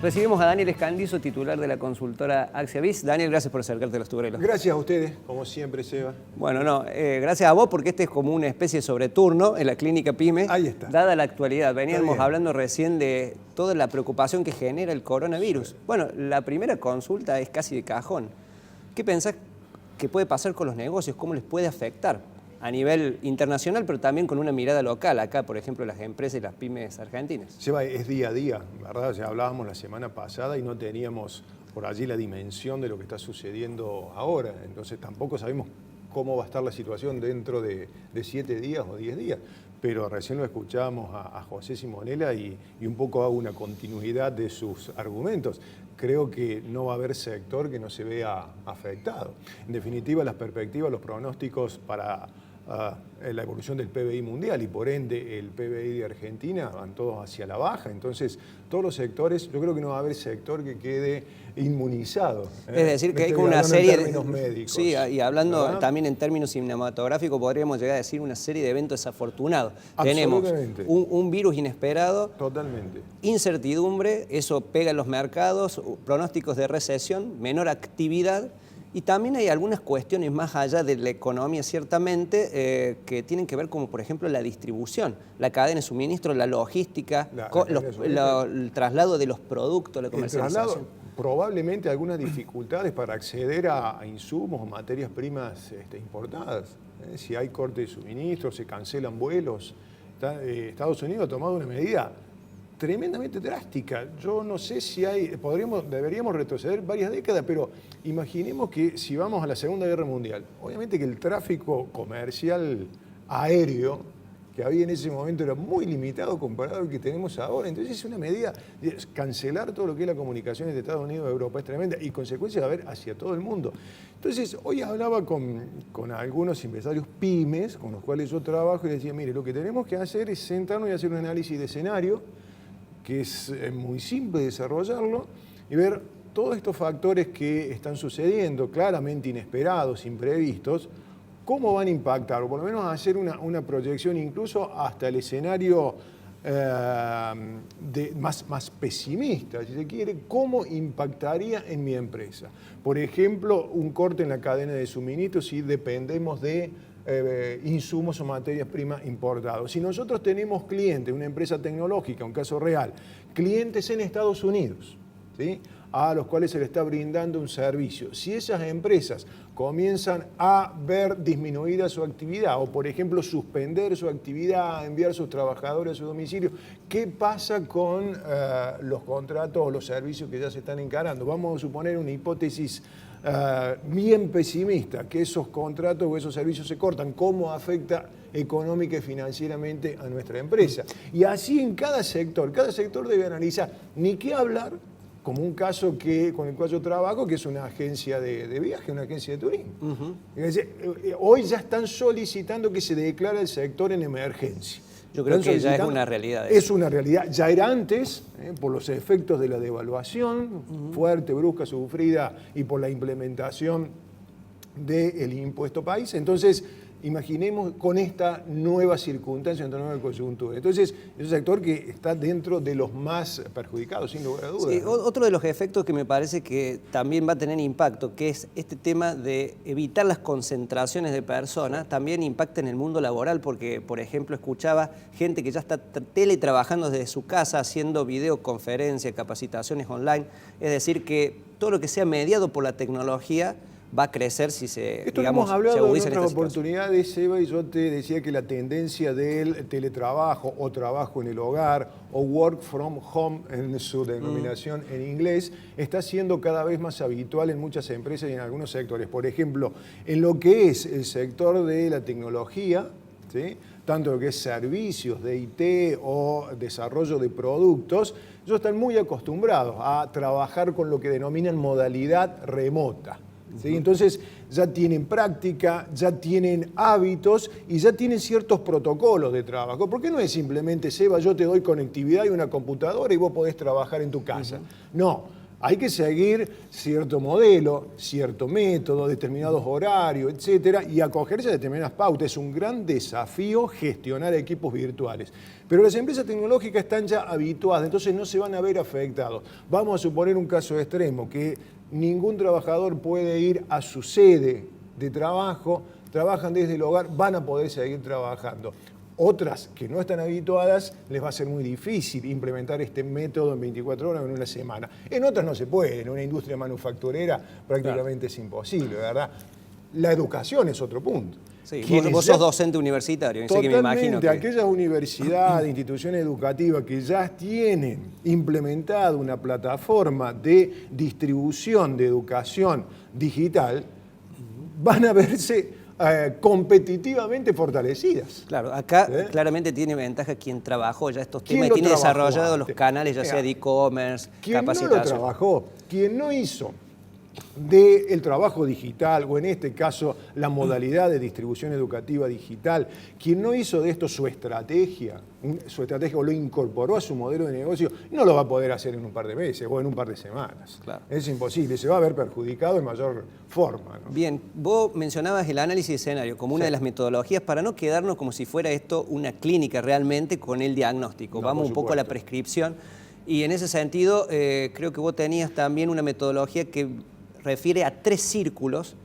Recibimos a Daniel Escandizo, titular de la consultora Axiavis. Daniel, gracias por acercarte a los tuberelos. Gracias a ustedes, como siempre, Seba. Bueno, gracias a vos porque este es como una especie de sobreturno en la clínica PYME. Ahí está. Dada la actualidad, veníamos hablando recién de toda la preocupación que genera el coronavirus. Sí. Bueno, la primera consulta es casi de cajón. ¿Qué pensás que puede pasar con los negocios? ¿Cómo les puede afectar? A nivel internacional, pero también con una mirada local. Acá, por ejemplo, las empresas y las pymes argentinas. Seba, es día a día, ¿verdad? O sea, hablábamos la semana pasada y no teníamos por allí la dimensión de lo que está sucediendo ahora. Entonces tampoco sabemos cómo va a estar la situación dentro de 7 días o 10 días. Pero recién lo escuchábamos a José Simonella y un poco hago una continuidad de sus argumentos. Creo que no va a haber sector que no se vea afectado. En definitiva, las perspectivas, los pronósticos para la evolución del PBI mundial y por ende el PBI de Argentina van todos hacia la baja. Entonces, todos los sectores, yo creo que no va a haber sector que quede inmunizado. Es decir, que hay como una serie de términos médicos. Sí, y hablando, ¿verdad?, también en términos cinematográficos, podríamos llegar a decir una serie de eventos desafortunados. Tenemos un virus inesperado, totalmente, incertidumbre, eso pega en los mercados, pronósticos de recesión, menor actividad. Y también hay algunas cuestiones más allá de la economía, ciertamente, que tienen que ver como, por ejemplo, la distribución, la cadena de suministro, la logística, el traslado de los productos, la comercialización. El traslado, probablemente algunas dificultades para acceder a insumos o materias primas importadas. Si hay corte de suministro, se cancelan vuelos. Estados Unidos ha tomado una medida tremendamente drástica. Yo no sé si deberíamos retroceder varias décadas, pero imaginemos que si vamos a la Segunda Guerra Mundial, obviamente que el tráfico comercial aéreo que había en ese momento era muy limitado comparado al que tenemos ahora. Entonces es una medida de cancelar todo lo que es la comunicación entre Estados Unidos y Europa, es tremenda y consecuencias va a haber hacia todo el mundo. Entonces hoy hablaba con algunos empresarios pymes con los cuales yo trabajo y les decía, mire, lo que tenemos que hacer es sentarnos y hacer un análisis de escenario, que es muy simple desarrollarlo, y ver todos estos factores que están sucediendo, claramente inesperados, imprevistos, cómo van a impactar, o por lo menos hacer una proyección incluso hasta el escenario más pesimista, si se quiere, cómo impactaría en mi empresa. Por ejemplo, un corte en la cadena de suministro si dependemos de insumos o materias primas importados. Si nosotros tenemos clientes, una empresa tecnológica, un caso real, clientes en Estados Unidos, ¿sí?, a los cuales se le está brindando un servicio. Si esas empresas comienzan a ver disminuida su actividad o, por ejemplo, suspender su actividad, enviar sus trabajadores a su domicilio, ¿qué pasa con los contratos o los servicios que ya se están encarando? Vamos a suponer una hipótesis bien pesimista, que esos contratos o esos servicios se cortan. ¿Cómo afecta económica y financieramente a nuestra empresa? Y así en cada sector debe analizar, ni qué hablar, como un caso con el cual yo trabajo, que es una agencia de viaje, una agencia de turismo. Hoy ya están solicitando que se declare el sector en emergencia. Yo creo que ya es una realidad. Es una realidad. Ya era antes, por los efectos de la devaluación fuerte, brusca, sufrida, y por la implementación del impuesto país. Entonces, imaginemos con esta nueva circunstancia, esta nueva coyuntura. Entonces, es un sector que está dentro de los más perjudicados, sin lugar a dudas. Sí, otro de los efectos que me parece que también va a tener impacto, que es este tema de evitar las concentraciones de personas, también impacta en el mundo laboral, porque, por ejemplo, escuchaba gente que ya está teletrabajando desde su casa, haciendo videoconferencias, capacitaciones online. Es decir, que todo lo que sea mediado por la tecnología va a crecer si se, Esto digamos, hemos hablado en esta otras oportunidades, Eva, y yo te decía que la tendencia del teletrabajo o trabajo en el hogar o work from home en su denominación en inglés está siendo cada vez más habitual en muchas empresas y en algunos sectores. Por ejemplo, en lo que es el sector de la tecnología, ¿sí?, tanto lo que es servicios de IT o desarrollo de productos, ellos están muy acostumbrados a trabajar con lo que denominan modalidad remota. ¿Sí? Entonces ya tienen práctica, ya tienen hábitos y ya tienen ciertos protocolos de trabajo. ¿Por qué no es simplemente, Seba, yo te doy conectividad y una computadora y vos podés trabajar en tu casa? No, Hay que seguir cierto modelo, cierto método, determinados horarios, etcétera, y acogerse a determinadas pautas. Es un gran desafío gestionar equipos virtuales. Pero las empresas tecnológicas están ya habituadas, entonces no se van a ver afectados. Vamos a suponer un caso extremo, que ningún trabajador puede ir a su sede de trabajo, trabajan desde el hogar, van a poder seguir trabajando. Otras que no están habituadas les va a ser muy difícil implementar este método en 24 horas o en una semana. En otras no se puede, en una industria manufacturera prácticamente es imposible, ¿verdad? La educación es otro punto. Sí, vos sos docente universitario, así que me imagino que... Aquellas universidades, instituciones educativas que ya tienen implementada una plataforma de distribución de educación digital, van a verse competitivamente fortalecidas. Claro, acá claramente tiene ventaja quien trabajó ya estos temas y tiene desarrollado los canales, ya sea de e-commerce, capacitación. Quien no lo trabajó, quien no hizo del trabajo digital, o en este caso la modalidad de distribución educativa digital, quien no hizo de esto su estrategia o lo incorporó a su modelo de negocio, no lo va a poder hacer en un par de meses o en un par de semanas. Claro. Es imposible, se va a ver perjudicado en mayor forma, ¿no? Bien, vos mencionabas el análisis de escenario como una de las metodologías para no quedarnos como si fuera esto una clínica realmente con el diagnóstico. Vamos un poco a la prescripción y en ese sentido creo que vos tenías también una metodología que refiere a 3 círculos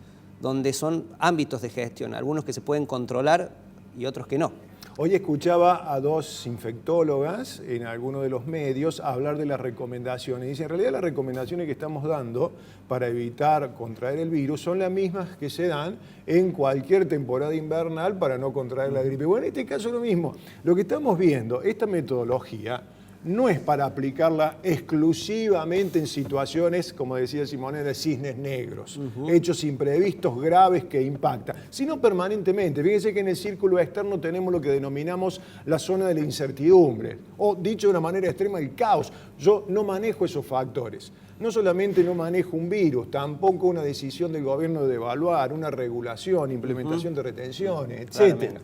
donde son ámbitos de gestión, algunos que se pueden controlar y otros que no. Hoy escuchaba a 2 infectólogas en algunos de los medios hablar de las recomendaciones. Dice, en realidad las recomendaciones que estamos dando para evitar contraer el virus son las mismas que se dan en cualquier temporada invernal para no contraer la gripe. Bueno, en este caso es lo mismo. Lo que estamos viendo, esta metodología, no es para aplicarla exclusivamente en situaciones, como decía Simone, de cisnes negros, hechos imprevistos graves que impactan, sino permanentemente. Fíjense que en el círculo externo tenemos lo que denominamos la zona de la incertidumbre, o dicho de una manera extrema, el caos. Yo no manejo esos factores. No solamente no manejo un virus, tampoco una decisión del gobierno de evaluar, una regulación, implementación de retenciones, etc.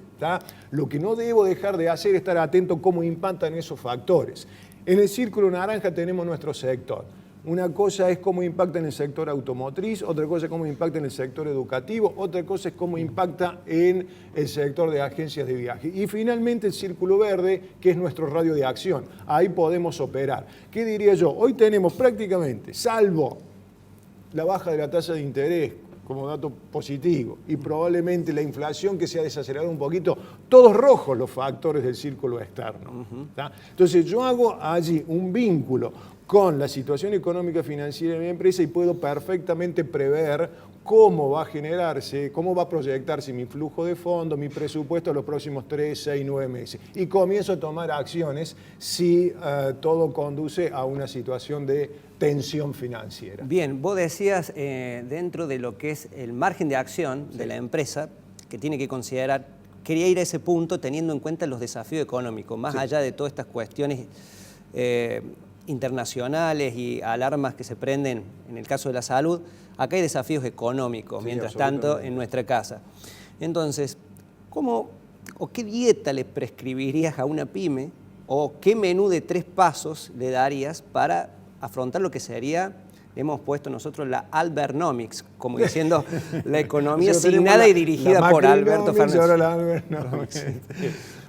Lo que no debo dejar de hacer es estar atento a cómo impactan esos factores. En el círculo naranja tenemos nuestro sector. Una cosa es cómo impacta en el sector automotriz, otra cosa es cómo impacta en el sector educativo, otra cosa es cómo impacta en el sector de agencias de viaje. Y finalmente el círculo verde, que es nuestro radio de acción. Ahí podemos operar. ¿Qué diría yo? Hoy tenemos prácticamente, salvo la baja de la tasa de interés como dato positivo y probablemente la inflación que se ha desacelerado un poquito, todos rojos los factores del círculo externo. Entonces yo hago allí un vínculo con la situación económica financiera de mi empresa y puedo perfectamente prever cómo va a generarse, cómo va a proyectarse mi flujo de fondos, mi presupuesto en los próximos 3, 6, 9 meses. Y comienzo a tomar acciones si todo conduce a una situación de tensión financiera. Bien, vos decías dentro de lo que es el margen de acción de la empresa, que tiene que considerar, quería ir a ese punto teniendo en cuenta los desafíos económicos, más allá de todas estas cuestiones internacionales y alarmas que se prenden en el caso de la salud, acá hay desafíos económicos, mientras tanto, en nuestra casa. Entonces, ¿cómo o qué dieta le prescribirías a una pyme o qué menú de 3 pasos le darías para afrontar lo que sería, hemos puesto nosotros la Albernomics, como diciendo la economía asignada y dirigida por Alberto Fernández?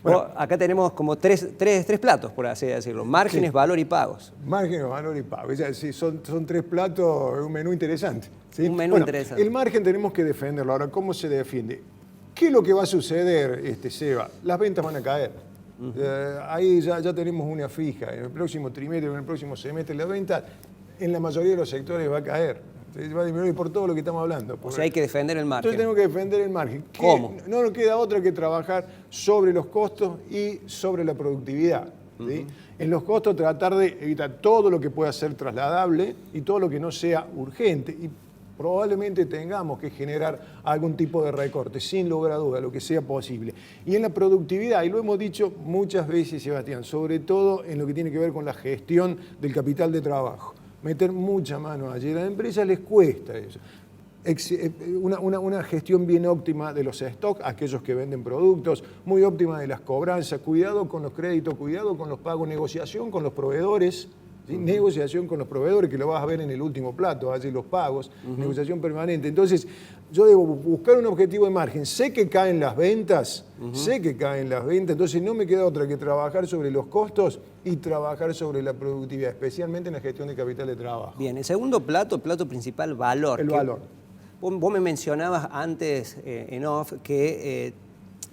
Bueno, acá tenemos como tres platos, por así decirlo. Márgenes, valor y pagos. Márgenes, valor y pagos. Sí, son 3 platos, un menú interesante. ¿Sí? Un menú interesante. El margen tenemos que defenderlo. Ahora, ¿cómo se defiende? ¿Qué es lo que va a suceder, Seba? Las ventas van a caer. Ahí ya tenemos una fija. En el próximo trimestre, en el próximo semestre, las ventas en la mayoría de los sectores va a caer. Va a disminuir por todo lo que estamos hablando. O sea, hay que defender el margen. Entonces tenemos que defender el margen. ¿Cómo? No nos queda otra que trabajar sobre los costos y sobre la productividad. ¿Sí? En los costos tratar de evitar todo lo que pueda ser trasladable y todo lo que no sea urgente. Y probablemente tengamos que generar algún tipo de recorte, sin lugar a duda, lo que sea posible. Y en la productividad, y lo hemos dicho muchas veces, Sebastián, sobre todo en lo que tiene que ver con la gestión del capital de trabajo. Meter mucha mano allí. A las empresas les cuesta eso. Una gestión bien óptima de los stocks, aquellos que venden productos, muy óptima de las cobranzas, cuidado con los créditos, cuidado con los pagos, negociación con los proveedores, ¿sí? Negociación con los proveedores, que lo vas a ver en el último plato, allí los pagos, negociación permanente. Entonces, yo debo buscar un objetivo de margen. Sé que caen las ventas, entonces no me queda otra que trabajar sobre los costos y trabajar sobre la productividad, especialmente en la gestión de capital de trabajo. Bien, el segundo plato, el plato principal, valor. El valor. Vos me mencionabas antes en off que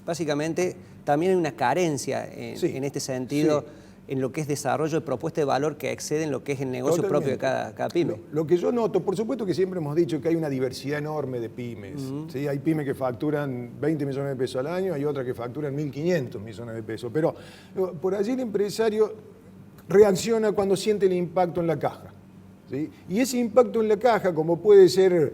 básicamente también hay una carencia en este sentido, en lo que es desarrollo de propuesta de valor que excede en lo que es el negocio propio de cada pyme. Lo que yo noto, por supuesto que siempre hemos dicho que hay una diversidad enorme de pymes. ¿Sí? Hay pymes que facturan 20 millones de pesos al año, hay otras que facturan 1.500 millones de pesos. Pero por allí el empresario reacciona cuando siente el impacto en la caja. ¿Sí? Y ese impacto en la caja, como puede ser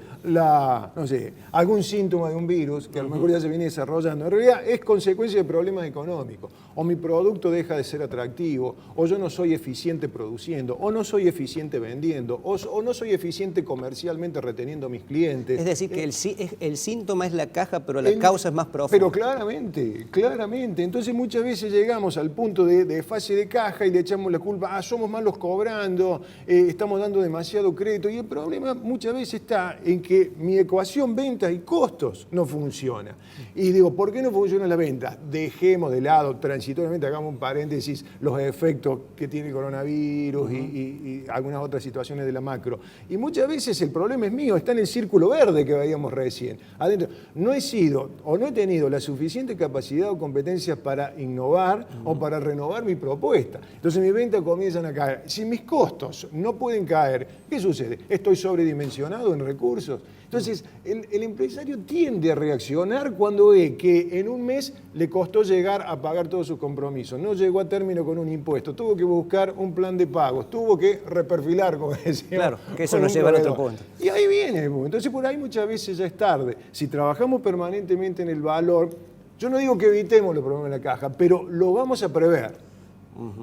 algún síntoma de un virus, que a lo mejor ya se viene desarrollando, en realidad es consecuencia de problemas económicos. O mi producto deja de ser atractivo, o yo no soy eficiente produciendo, o no soy eficiente vendiendo, o no soy eficiente comercialmente reteniendo a mis clientes. Es decir, que el síntoma es la caja, pero la causa es más profunda. Pero claramente. Entonces muchas veces llegamos al punto de fase de caja y le echamos la culpa, somos malos cobrando, estamos dando demasiado crédito, y el problema muchas veces está en que mi ecuación ventas y costos no funciona. Y digo, ¿por qué no funciona la venta? Dejemos de lado, transitoriamente, hagamos un paréntesis, los efectos que tiene el coronavirus y algunas otras situaciones de la macro. Y muchas veces el problema es mío, está en el círculo verde que veíamos recién. Adentro, no he sido o no he tenido la suficiente capacidad o competencias para innovar o para renovar mi propuesta. Entonces mis ventas comienzan a caer. Si mis costos no pueden caer, ¿qué sucede? Estoy sobredimensionado en recursos. Entonces, el empresario tiende a reaccionar cuando ve que en un mes le costó llegar a pagar todos sus compromisos, no llegó a término con un impuesto, tuvo que buscar un plan de pagos, tuvo que reperfilar, como decíamos. Claro, que eso nos lleva al otro punto. Y ahí viene el punto. Entonces, por ahí muchas veces ya es tarde. Si trabajamos permanentemente en el valor, yo no digo que evitemos los problemas de la caja, pero lo vamos a prever,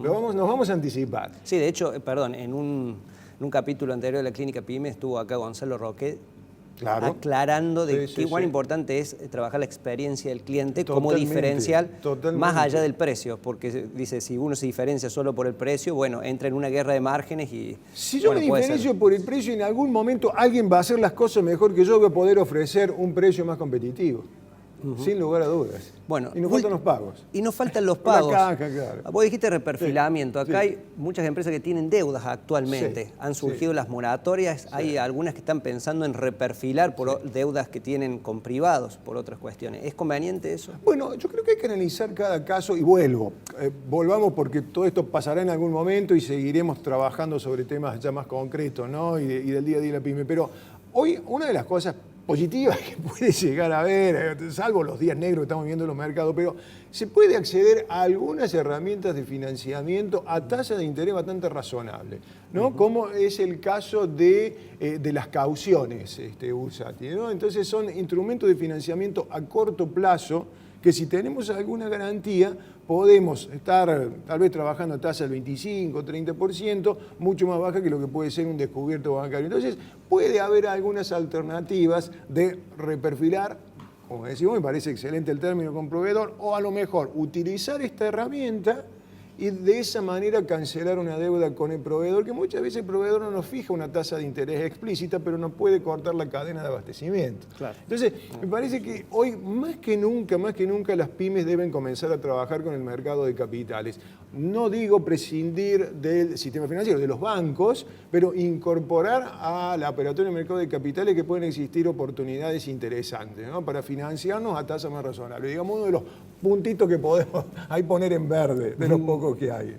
nos vamos a anticipar. Sí, de hecho, en un capítulo anterior de la Clínica PYME estuvo acá Gonzalo Roque aclarando de qué igual importante es trabajar la experiencia del cliente como diferencial más allá del precio, porque dice, si uno se diferencia solo por el precio, bueno, entra en una guerra de márgenes y... Si yo me diferencio por el precio, en algún momento alguien va a hacer las cosas mejor que yo, voy a poder ofrecer un precio más competitivo. Sin lugar a dudas. Bueno, y nos faltan los pagos. Y nos faltan los pagos. La caja, claro. Vos dijiste reperfilamiento. Acá hay muchas empresas que tienen deudas actualmente. Han surgido las moratorias. Hay algunas que están pensando en reperfilar por deudas que tienen con privados, por otras cuestiones. ¿Es conveniente eso? Bueno, yo creo que hay que analizar cada caso y volvamos porque todo esto pasará en algún momento y seguiremos trabajando sobre temas ya más concretos, ¿no? y del día a día de la pyme. Pero hoy una de las cosas positivas que puede llegar a haber, salvo los días negros que estamos viendo en los mercados, pero se puede acceder a algunas herramientas de financiamiento a tasa de interés bastante razonable, ¿no? Como es el caso de las cauciones bursátiles, ¿no? Entonces son instrumentos de financiamiento a corto plazo que si tenemos alguna garantía podemos estar tal vez trabajando a tasa del 25, 30%, mucho más baja que lo que puede ser un descubierto bancario. Entonces puede haber algunas alternativas de reperfilar, como decimos, me parece excelente el término con proveedor, o a lo mejor utilizar esta herramienta y de esa manera cancelar una deuda con el proveedor, que muchas veces el proveedor no nos fija una tasa de interés explícita, pero no puede cortar la cadena de abastecimiento. Claro. Entonces, me parece que hoy más que nunca, las pymes deben comenzar a trabajar con el mercado de capitales. No digo prescindir del sistema financiero, de los bancos, pero incorporar a la operatoria del mercado de capitales que pueden existir oportunidades interesantes, ¿no? Para financiarnos a tasa más razonable. Digamos, uno de los puntitos que podemos ahí poner en verde, de los pocos que hay.